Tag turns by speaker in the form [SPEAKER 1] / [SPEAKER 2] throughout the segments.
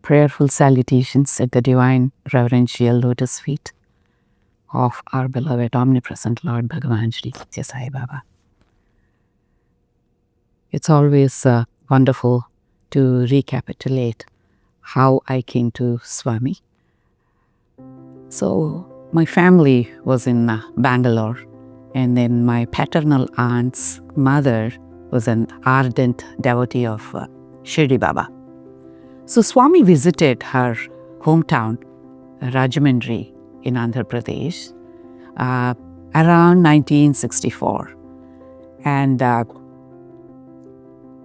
[SPEAKER 1] prayerful salutations at the divine reverential lotus feet of our beloved omnipresent Lord Bhagawan Shri Sathya Sai Baba. It's always wonderful to recapitulate how I came to Swami. So my family was in Bangalore, and then my paternal aunt's mother was an ardent devotee of Shirdi Baba. So Swami visited her hometown, Rajahmundry in Andhra Pradesh, around 1964. And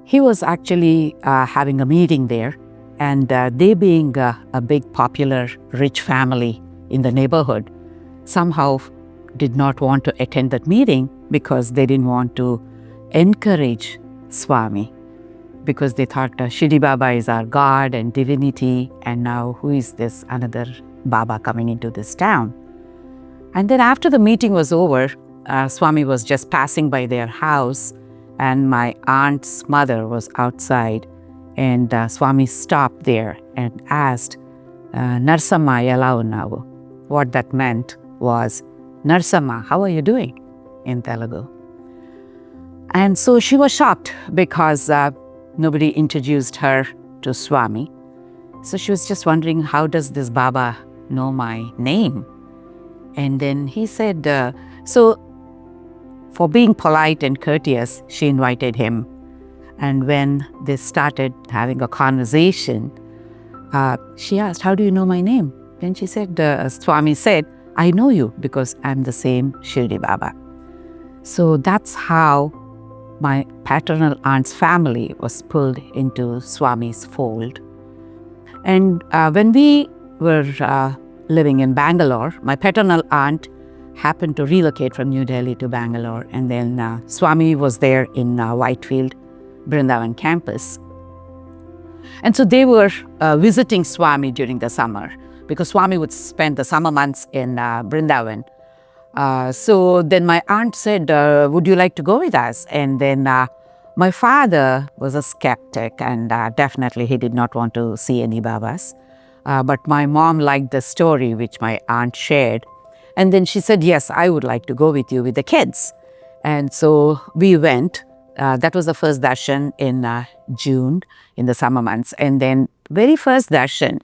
[SPEAKER 1] he was actually having a meeting there, and they being a big, popular, rich family in the neighborhood, somehow did not want to attend that meeting because they didn't want to encourage Swami, because they thought Shirdi Baba is our God and divinity, and now who is this another Baba coming into this town? And then after the meeting was over, Swami was just passing by their house, and my aunt's mother was outside, and Swami stopped there and asked, Narsamma ela unnavu. What that meant was, Narsamma, how are you doing? In Telugu. And so she was shocked because nobody introduced her to Swami. So she was just wondering, how does this Baba know my name? And then he said, so for being polite and courteous, she invited him. And when they started having a conversation, she asked, how do you know my name? And she said, Swami said, I know you because I'm the same Shirdi Baba. So that's how my paternal aunt's family was pulled into Swami's fold. And when we were living in Bangalore, my paternal aunt happened to relocate from New Delhi to Bangalore, and then Swami was there in Whitefield, Brindavan campus. And so they were visiting Swami during the summer, because Swami would spend the summer months in Brindavan. So then my aunt said, would you like to go with us? And then my father was a skeptic, and definitely he did not want to see any Babas. But my mom liked the story which my aunt shared. And then she said, yes, I would like to go with you with the kids. And so we went. That was the first darshan in June, in the summer months. And then very first darshan,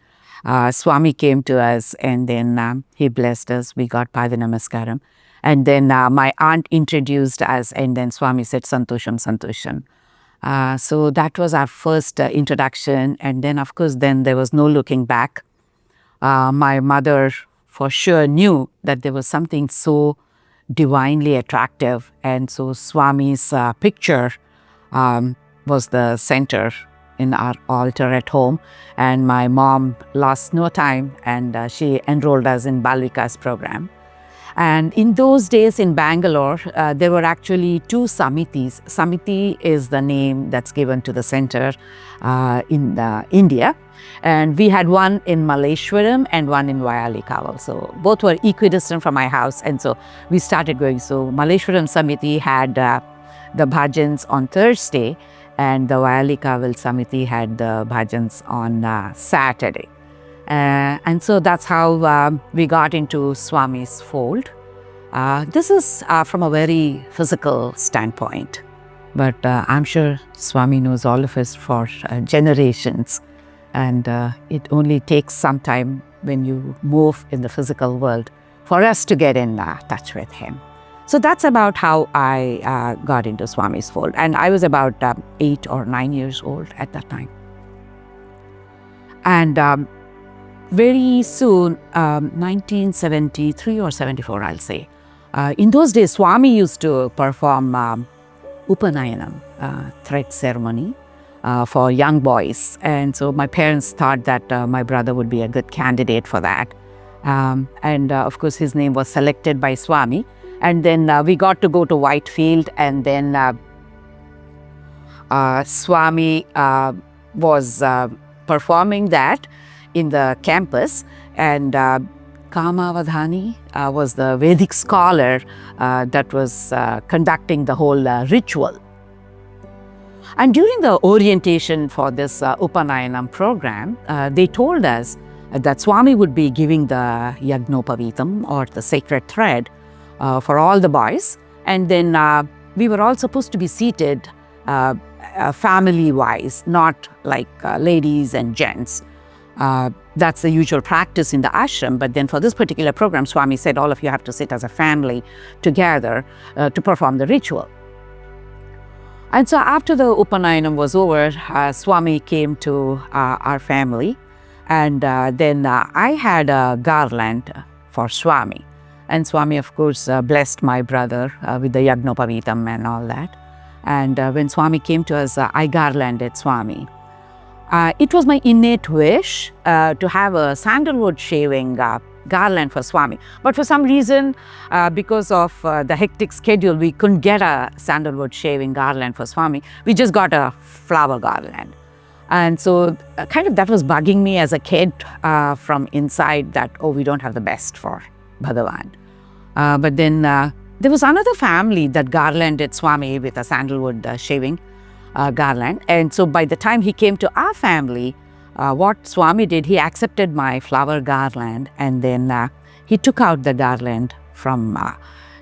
[SPEAKER 1] Swami came to us, and then he blessed us. We got Pada Namaskaram. And then my aunt introduced us, and then Swami said, Santosham, Santosham. So that was our first introduction. And then, of course, then there was no looking back. My mother for sure knew that there was something so divinely attractive. And so Swami's picture was the center in our altar at home. And my mom lost no time, and she enrolled us in Balvika's program. And in those days in Bangalore, there were actually two samitis. Samiti is the name that's given to the center in India. And we had one in Malleshwaram and one in Vayalika also. Both were equidistant from my house, and so we started going. So Malleshwaram Samiti had the bhajans on Thursday, and the Vayalikaval Samiti had the bhajans on Saturday. And so that's how we got into Swami's fold. This is from a very physical standpoint, but I'm sure Swami knows all of us for generations. And it only takes some time when you move in the physical world for us to get in touch with him. So that's about how I got into Swami's fold. And I was about 8 or 9 years old at that time. And very soon, 1973 or 74, I'll say. In those days, Swami used to perform Upanayanam, thread ceremony, for young boys. And so my parents thought that my brother would be a good candidate for that. And of course, his name was selected by Swami. And then we got to go to Whitefield, and then Swami was performing that in the campus. And Kamavadhani was the Vedic scholar that was conducting the whole ritual. And during the orientation for this Upanayanam program, they told us that Swami would be giving the Yagnopavitam, or the sacred thread, for all the boys. And then we were all supposed to be seated family-wise, not like ladies and gents. That's the usual practice in the ashram. But then for this particular program, Swami said all of you have to sit as a family together to perform the ritual. And so after the Upanayanam was over, Swami came to our family, and then I had a garland for Swami. And Swami, of course, blessed my brother with the Yagnopavitam and all that. And when Swami came to us, I garlanded Swami. It was my innate wish to have a sandalwood shaving garland for Swami. But for some reason, because of the hectic schedule, we couldn't get a sandalwood shaving garland for Swami. We just got a flower garland. And so kind of that was bugging me as a kid from inside, that, oh, we don't have the best for Bhagawan. But then there was another family that garlanded Swami with a sandalwood shaving garland. And so by the time he came to our family, what Swami did, he accepted my flower garland, and then he took out the garland from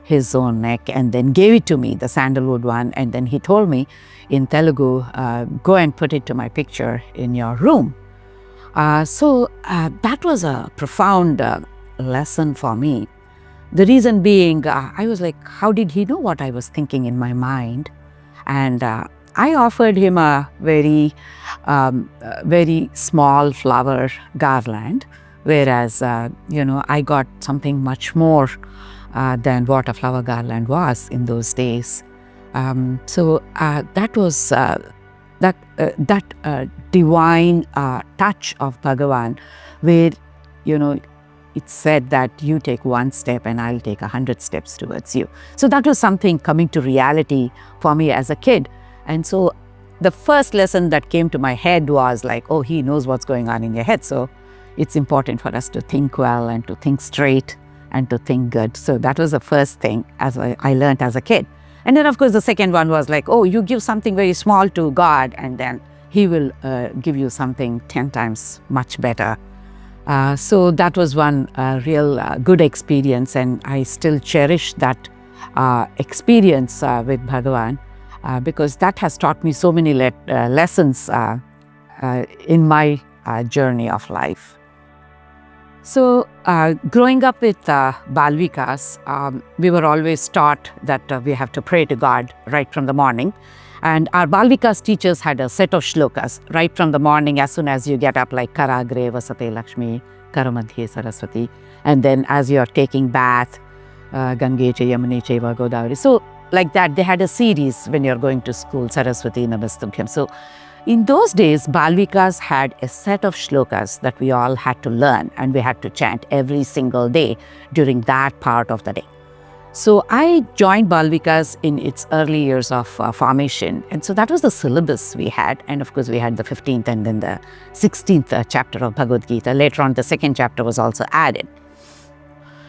[SPEAKER 1] his own neck and then gave it to me, the sandalwood one. And then he told me in Telugu, go and put it to my picture in your room. So that was a profound lesson for me. The reason being, I was like, how did he know what I was thinking in my mind? And I offered him a very small flower garland, whereas, I got something much more than what a flower garland was in those days. So that was that divine touch of Bhagavan, where, it said that you take one step and I'll take 100 steps towards you. So that was something coming to reality for me as a kid. And so the first lesson that came to my head was like, oh, he knows what's going on in your head. So it's important for us to think well and to think straight and to think good. So that was the first thing as I learned as a kid. And then, of course, the second one was like, oh, you give something very small to God, and then He will give you something 10 times much better. So that was one real good experience, and I still cherish that experience with Bhagavan because that has taught me so many lessons in my journey of life. So growing up with Balvikas, we were always taught that we have to pray to God right from the morning. And our Balvikas teachers had a set of shlokas right from the morning as soon as you get up, like Karagre Vasate Lakshmi, Karamadhye Saraswati. And then as you're taking bath, Gange Che Yamune Cheva Godavari. So like that, they had a series when you're going to school, Saraswati Namastubhyam. So in those days, Balvikas had a set of shlokas that we all had to learn, and we had to chant every single day during that part of the day. So I joined Balvikas in its early years of formation, and so that was the syllabus we had. And of course, we had the 15th and then the 16th chapter of Bhagavad Gita. Later on, the second chapter was also added.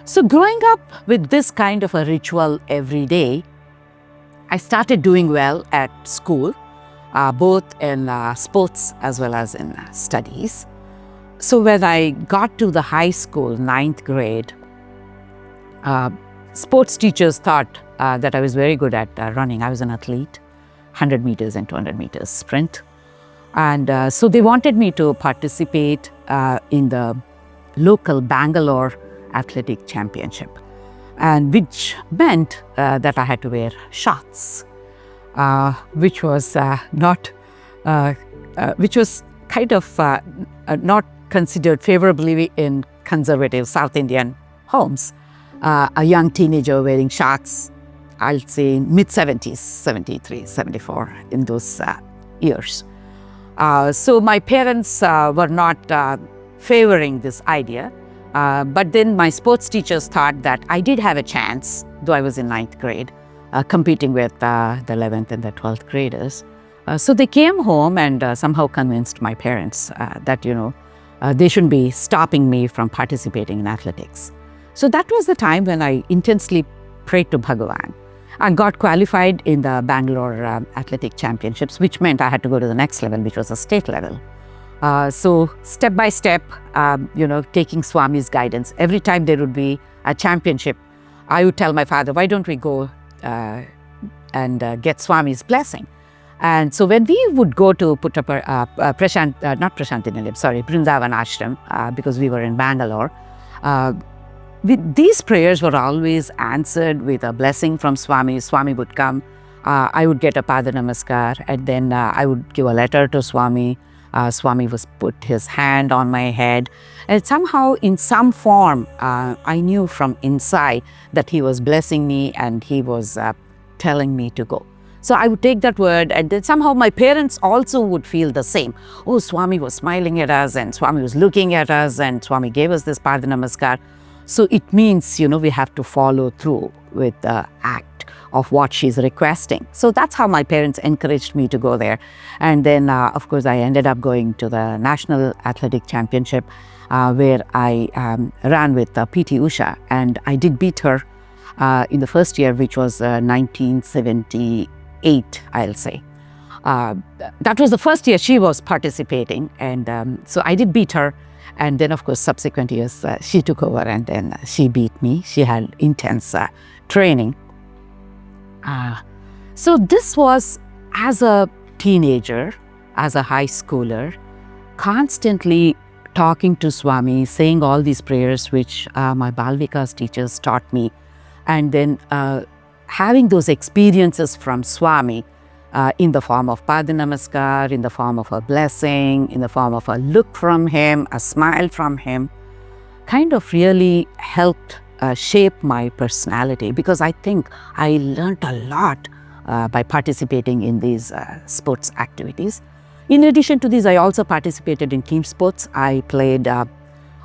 [SPEAKER 1] So growing up with this kind of a ritual every day, I started doing well at school, both in sports as well as in studies. So when I got to the high school, 9th grade, sports teachers thought that I was very good at running. I was an athlete, 100 meters and 200 meters sprint. And so they wanted me to participate in the local Bangalore Athletic Championship, and which meant that I had to wear shorts. Which was which was kind of not considered favorably in conservative South Indian homes. A young teenager wearing shorts, I'll say mid-70s, 73, 74, in those years. So my parents were not favoring this idea, but then my sports teachers thought that I did have a chance, though I was in 9th grade, competing with the 11th and the 12th graders. So they came home and somehow convinced my parents that, they shouldn't be stopping me from participating in athletics. So that was the time when I intensely prayed to Bhagavan. I got qualified in the Bangalore Athletic Championships, which meant I had to go to the next level, which was a state level. So step by step, taking Swami's guidance. Every time there would be a championship, I would tell my father, why don't we go and get Swami's blessing? And so when we would go to Brindavan Ashram, because we were in Bangalore, these prayers were always answered with a blessing from Swami. Swami would come, I would get a Pada Namaskar, and then I would give a letter to Swami. Swami was put his hand on my head, and somehow in some form I knew from inside that he was blessing me and he was telling me to go. So I would take that word, and then somehow my parents also would feel the same. Oh, Swami was smiling at us, and Swami was looking at us, and Swami gave us this Pada Namaskar. So it means, we have to follow through with the act of what she's requesting. So that's how my parents encouraged me to go there. And then, of course, I ended up going to the National Athletic Championship, where I ran with PT Usha, and I did beat her in the first year, which was 1978, I'll say. That was the first year she was participating, and so I did beat her. And then, of course, subsequent years, she took over, and then she beat me. She had intense training. So this was as a teenager, as a high schooler, constantly talking to Swami, saying all these prayers which my Bal Vikas teachers taught me, and then having those experiences from Swami in the form of Pada Namaskar, in the form of a blessing, in the form of a look from him, a smile from him, kind of really helped shape my personality, because I think I learned a lot by participating in these sports activities. In addition to these, I also participated in team sports. I played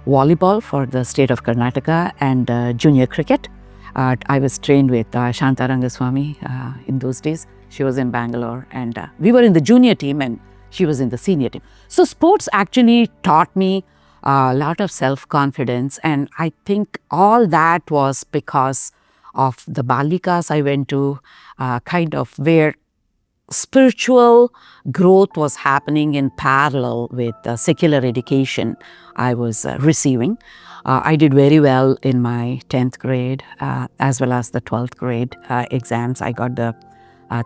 [SPEAKER 1] volleyball for the state of Karnataka and junior cricket. I was trained with Shanta Rangaswamy in those days. She was in Bangalore, and we were in the junior team and she was in the senior team. So sports actually taught me a lot of self-confidence, and I think all that was because of the Balikas I went to, kind of where spiritual growth was happening in parallel with the secular education I was receiving. I did very well in my 10th grade as well as the 12th grade exams. I got the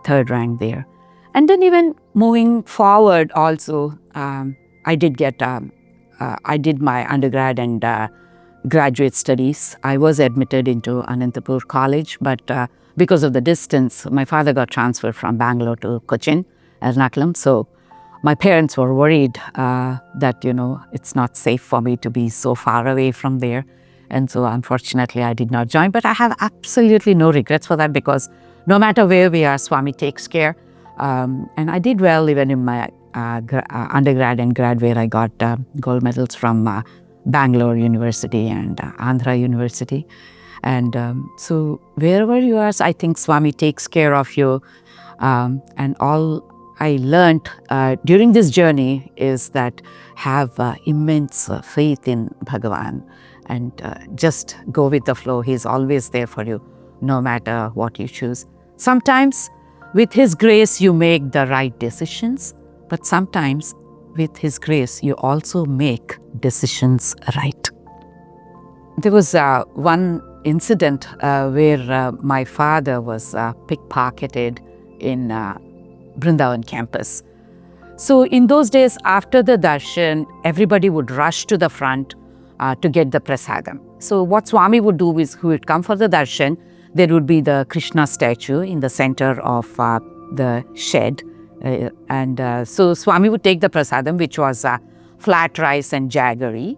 [SPEAKER 1] third rank there. And then even moving forward also, I did my undergrad and graduate studies. I was admitted into Anantapur College, but because of the distance, my father got transferred from Bangalore to Cochin, Ernakulam. So my parents were worried that, it's not safe for me to be so far away from there. And so unfortunately, I did not join. But I have absolutely no regrets for that, because no matter where we are, Swami takes care. And I did well even in my undergrad and grad, where I got gold medals from Bangalore University and Andhra University. And so wherever you are, I think Swami takes care of you. And all I learned during this journey is that have immense faith in Bhagawan, and just go with the flow. He's always there for you, no matter what you choose. Sometimes with His grace, you make the right decisions, but sometimes with His grace, you also make decisions right. There was one incident where my father was pickpocketed in Brindavan campus. So in those days, after the darshan, everybody would rush to the front to get the prasadam. So what Swami would do is, he would come for the darshan. There would be the Krishna statue in the center of the shed. So Swami would take the prasadam, which was flat rice and jaggery.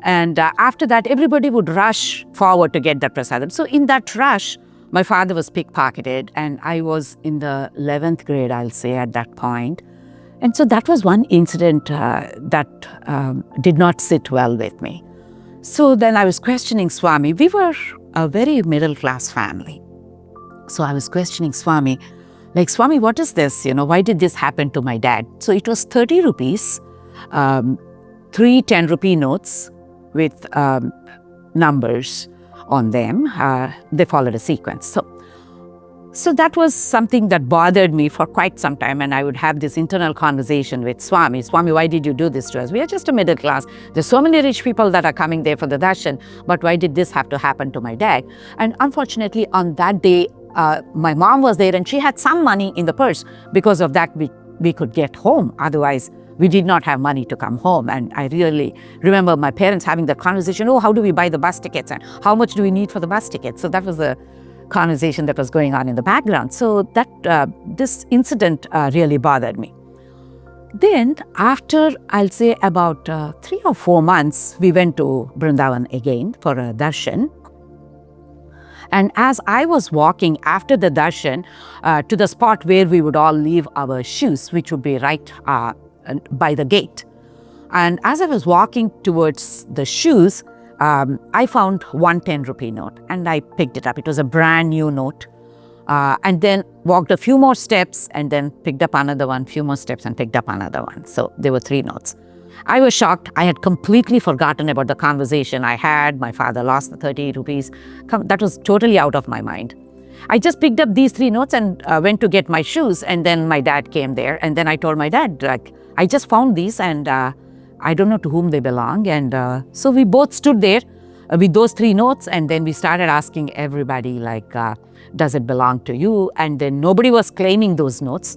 [SPEAKER 1] And after that, everybody would rush forward to get the prasadam. So in that rush, my father was pickpocketed, and I was in the 11th grade, I'll say, at that point. And so that was one incident that did not sit well with me. So then I was questioning Swami. We were a very middle-class family. So I was questioning Swami, like, Swami, what is this? Why did this happen to my dad? So it was 30 rupees, 3 10-rupee notes with numbers on them. They followed a sequence. So So that was something that bothered me for quite some time, and I would have this internal conversation with Swami. Swami, why did you do this to us? We are just a middle class. There's so many rich people that are coming there for the darshan, but why did this have to happen to my dad? And unfortunately, on that day, my mom was there and she had some money in the purse. Because of that, we could get home. Otherwise, we did not have money to come home. And I really remember my parents having the conversation, oh, how do we buy the bus tickets and how much do we need for the bus tickets? So that was the conversation that was going on in the background. So that this incident really bothered me. Then after, I'll say about 3 or 4 months, we went to Brindavan again for a darshan. And as I was walking after the darshan to the spot where we would all leave our shoes, which would be right by the gate. And as I was walking towards the shoes, I found one 10 rupee note and I picked it up. It was a brand new note. And then walked a few more steps and then picked up another one, few more steps and picked up another one. So there were 3 notes. I was shocked. I had completely forgotten about the conversation I had. My father lost the 30 rupees. That was totally out of my mind. I just picked up these 3 notes and went to get my shoes, and then my dad came there. And then I told my dad, like, I just found these and I don't know to whom they belong. And so we both stood there with those 3 notes, and then we started asking everybody, like, does it belong to you? And then nobody was claiming those notes.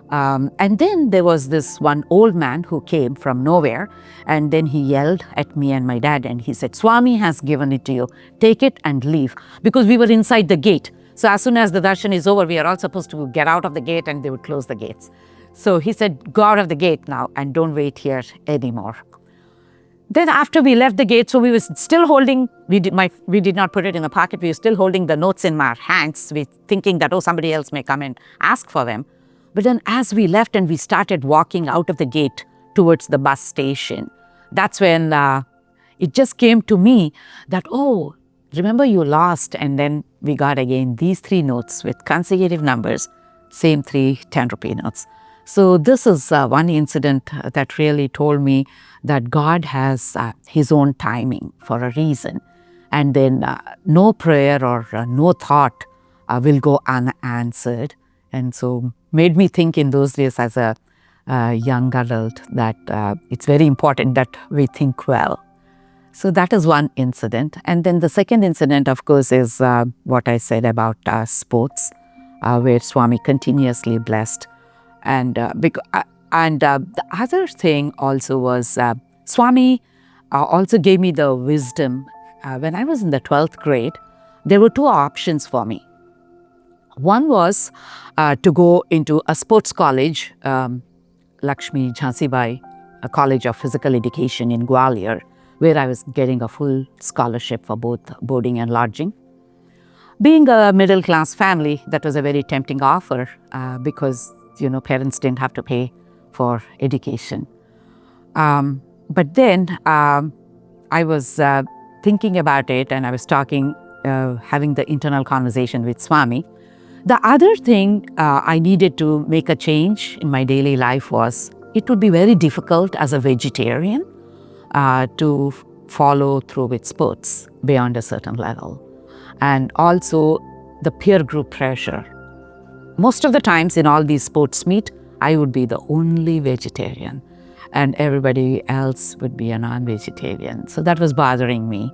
[SPEAKER 1] And then there was this one old man who came from nowhere, and then he yelled at me and my dad and he said, Swami has given it to you, take it and leave. Because we were inside the gate. So as soon as the darshan is over, we are all supposed to get out of the gate and they would close the gates. So he said, go out of the gate now and don't wait here anymore. Then after we left the gate, so we were still holding, we did not put it in the pocket, we were still holding the notes in our hands, thinking that, oh, somebody else may come and ask for them. But then as we left and we started walking out of the gate towards the bus station, that's when it just came to me that, oh, remember you lost, and then we got again these 3 notes with consecutive numbers, same 3 10 rupee notes. So this is one incident that really told me that God has His own timing for a reason. And then no prayer or no thought will go unanswered. And so made me think in those days as a young adult that it's very important that we think well. So that is one incident. And then the second incident, of course, is what I said about sports, where Swami continuously blessed. And the other thing also was Swami also gave me the wisdom. When I was in the 12th grade, there were 2 options for me. One was to go into a sports college, Lakshmi Vyakaran, a college of physical education in Gwalior, where I was getting a full scholarship for both boarding and lodging. Being a middle-class family, that was a very tempting offer because, parents didn't have to pay for education. But then I was thinking about it, and I was talking, having the internal conversation with Swami. The other thing I needed to make a change in my daily life was, it would be very difficult as a vegetarian to follow through with sports beyond a certain level. And also the peer group pressure. Most of the times in all these sports meet, I would be the only vegetarian and everybody else would be a non-vegetarian. So that was bothering me.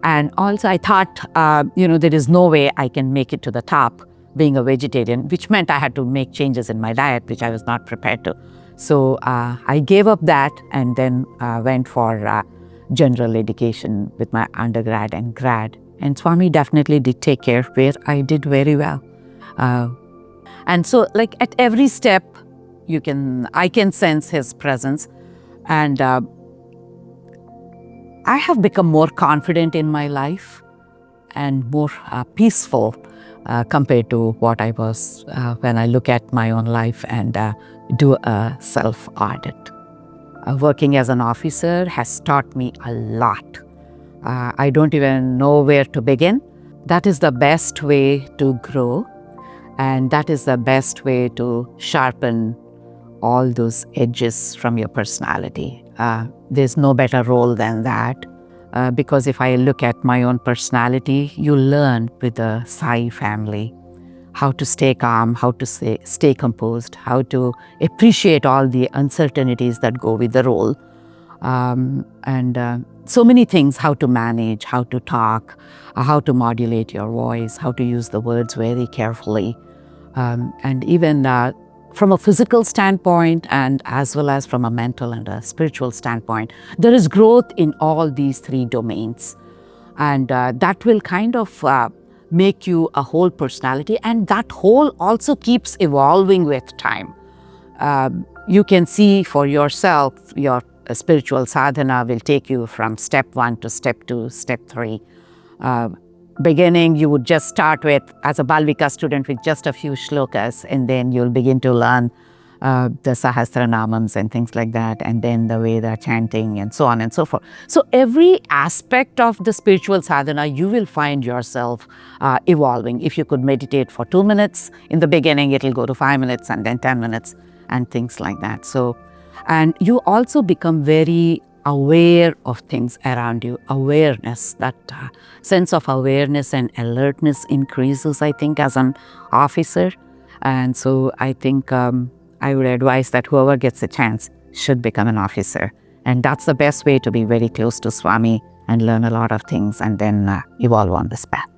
[SPEAKER 1] And also I thought, there is no way I can make it to the top being a vegetarian, which meant I had to make changes in my diet, which I was not prepared to. So I gave up that and then went for general education with my undergrad and grad. And Swami definitely did take care, where I did very well. And so, like, at every step, I can sense His presence. And I have become more confident in my life and more peaceful compared to what I was when I look at my own life and do a self-audit. Working as an officer has taught me a lot. I don't even know where to begin. That is the best way to grow, and that is the best way to sharpen all those edges from your personality. There's no better role than that, because if I look at my own personality, you learn with the Sai family how to stay calm, how to stay composed, how to appreciate all the uncertainties that go with the role. And so many things, how to manage, how to talk, how to modulate your voice, how to use the words very carefully. And even from a physical standpoint and as well as from a mental and a spiritual standpoint, there is growth in all these three domains. And that will kind of make you a whole personality, and that whole also keeps evolving with time. You can see for yourself, your spiritual sadhana will take you from step 1 to step 2, step 3. Beginning, you would just start with, as a Balvika student, with just a few shlokas, and then you'll begin to learn the Sahasranamams and things like that, and then the Veda chanting and so on and so forth. So every aspect of the spiritual sadhana, you will find yourself evolving. If you could meditate for 2 minutes in the beginning, it'll go to 5 minutes and then 10 minutes and things like that. So, and you also become very aware of things around you. Awareness, that sense of awareness and alertness increases, I think, as an officer. And so I think I would advise that whoever gets a chance should become an officer. And that's the best way to be very close to Swami and learn a lot of things and then evolve on this path.